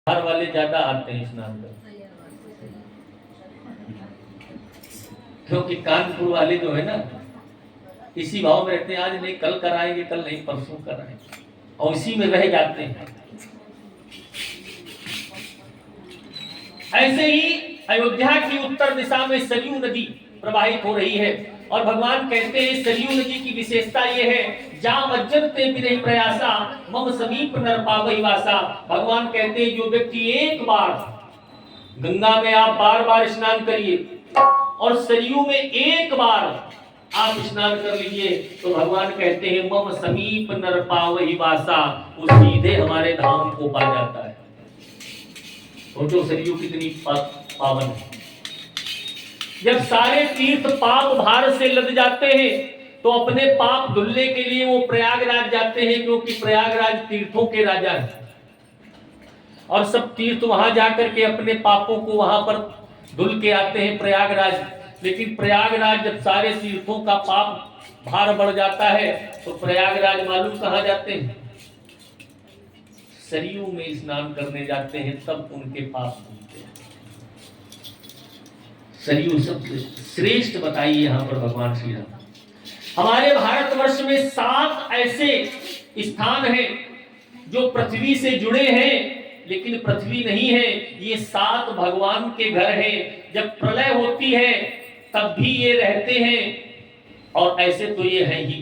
बाहर वाले ज्यादा आते हैं स्नान करने, क्योंकि कानपुर वाले जो है ना इसी भाव में रहते हैं, आज नहीं कल कराएंगे, कल नहीं परसों कराएंगे, और इसी में रह जाते हैं। ऐसे ही अयोध्या की उत्तर दिशा में सरयू नदी प्रवाहित हो रही है, और भगवान कहते हैं सरयू नदी की विशेषता ये है, जा मज्जनते बिरहि प्रयासा मम समीप नर पावई वासा। भगवान कहते हैं जो व्यक्ति एक बार गंगा में आप बार बार स्नान करिए और सरयू में एक बार आप स्नान कर लीजिए, तो भगवान कहते हैं मम समीप नर पावई वासा, वो सीधे हमारे धाम को पा जाता है। सोचो सरयू कितनी पावन है। जब सारे तीर्थ पाप भार से लद जाते हैं तो अपने पाप धुलने के लिए वो प्रयागराज जाते हैं, क्योंकि प्रयागराज तीर्थों के राजा है, और सब तीर्थ वहां जाकर के अपने पापों को वहां पर धुल के आते हैं प्रयागराज। लेकिन प्रयागराज जब सारे तीर्थों का पाप भार बढ़ जाता है तो प्रयागराज मालूम कहां जाते हैं, सरयू में स्नान करने जाते हैं, तब उनके पाप धुलते हैं। सरयू सबसे श्रेष्ठ बताइए यहाँ पर भगवान श्री राम। हमारे भारतवर्ष में 7 ऐसे स्थान हैं जो पृथ्वी से जुड़े हैं लेकिन पृथ्वी नहीं है, ये 7 भगवान के घर हैं। जब प्रलय होती है तब भी ये रहते हैं, और ऐसे तो ये हैं ही।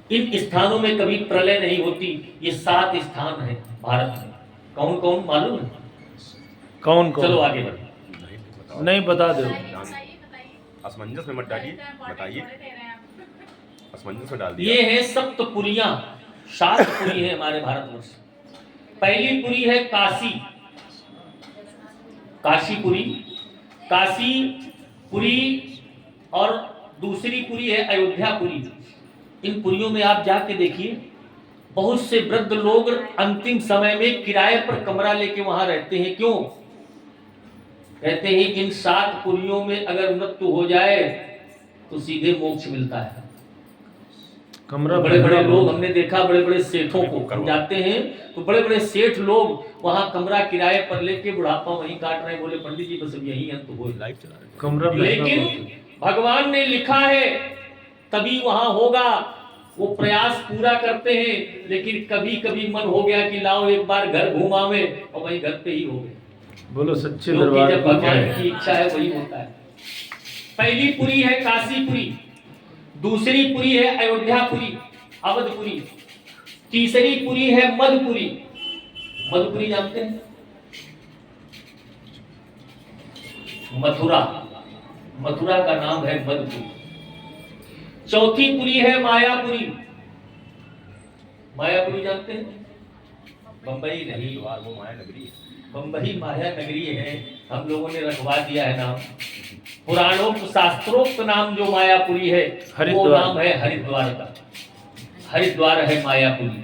इन स्थानों में कभी प्रलय नहीं होती। ये 7 स्थान हैं भारत में। कौन कौन मालूम है? कौन कौन? चलो आगे बढ़ो। नहीं बता दो। असमंजस में मत डालिए, बताइए। असमंजस में डाल दिया। ये है सप्तपुरियां, 7 पुरी है हमारे भारतवर्ष। पहली पुरी है काशी, काशीपुरी, काशीपुरी, और दूसरी पुरी है अयोध्यापुरी। इन पुरियों में आप जाके देखिए, बहुत से वृद्ध लोग अंतिम समय में किराए पर कमरा लेके वहां रहते हैं। क्यों? कहते हैं इन 7 पुरियों में अगर मृत्यु हो जाए तो सीधे मोक्ष मिलता है। कमरा बड़े बड़े लोग हमने देखा, बड़े बड़े सेठों को जाते हैं तो बड़े बड़े सेठ लोग वहां कमरा किराए पर लेके बुढ़ापा वहीं काट रहे हैं। बोले पंडित जी बस अब यही अंत हो, लाइफ चला रहे कमरा। लेकिन भगवान ने लिखा है तभी वहां होगा। वो प्रयास पूरा करते हैं, लेकिन कभी कभी मन हो गया कि लाओ एक बार घर घुमावे, और वहीं घर पे ही हो गए। बोलो सच्चे क्योंकि दरबार जब भगवान की इच्छा है वही होता है। पहली पुरी है काशीपुरी, दूसरी पुरी है अयोध्यापुरी, अवधपुरी, तीसरी पुरी है मधुपुरी। मधुपुरी जानते हैं? मथुरा, मथुरा का नाम है मधुपुरी। चौथी पुरी है मायापुरी। मायापुरी जानते हैं? बंबई नहीं, वो माया नगरी, बंबई माया नगरी है, हम लोगों ने रखवा दिया है नाम। पुराणोक्त शास्त्रोक्त नाम जो मायापुरी है वो नाम है हरिद्वार का। हरिद्वार है मायापुरी।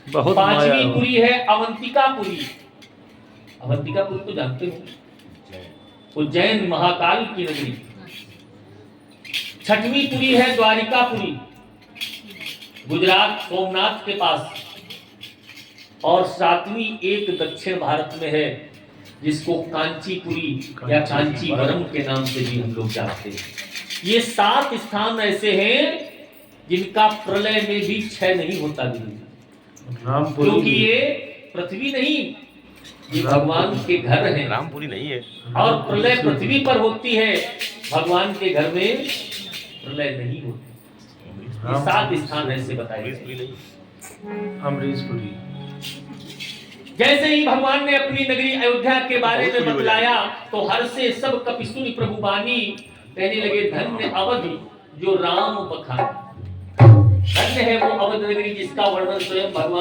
बहुत। 5वीं पुरी है अवंतिकापुरी। अवंतिकापुरी तो जानते हो, उज्जैन महाकाल की नगरी। 6वीं पुरी है द्वारिकापुरी, गुजरात सोमनाथ के पास। और 7वीं एक दक्षिण भारत में है जिसको कांचीपुरी या कांचीवरम के नाम से भी हम लोग जानते हैं। ये 7 स्थान ऐसे हैं जिनका प्रलय में भी क्षय नहीं होता, क्योंकि ये पृथ्वी नहीं, ये भगवान के घर हैं। रामपुरी नहीं है, और प्रलय पृथ्वी पर होती है, भगवान के घर में प्रलय नहीं होती। ये 7 स्थान ऐसे बताए गए। अमरीशपुरी। जैसे ही भगवान ने अपनी नगरी अयोध्या के बारे में बतलाया तो हर से सब कपि सुनि प्रभु बानी, कहने लगे धन्य अवध जो राम बखानी। धन्य है वो अवध नगरी जिसका वर्णन स्वयं भगवान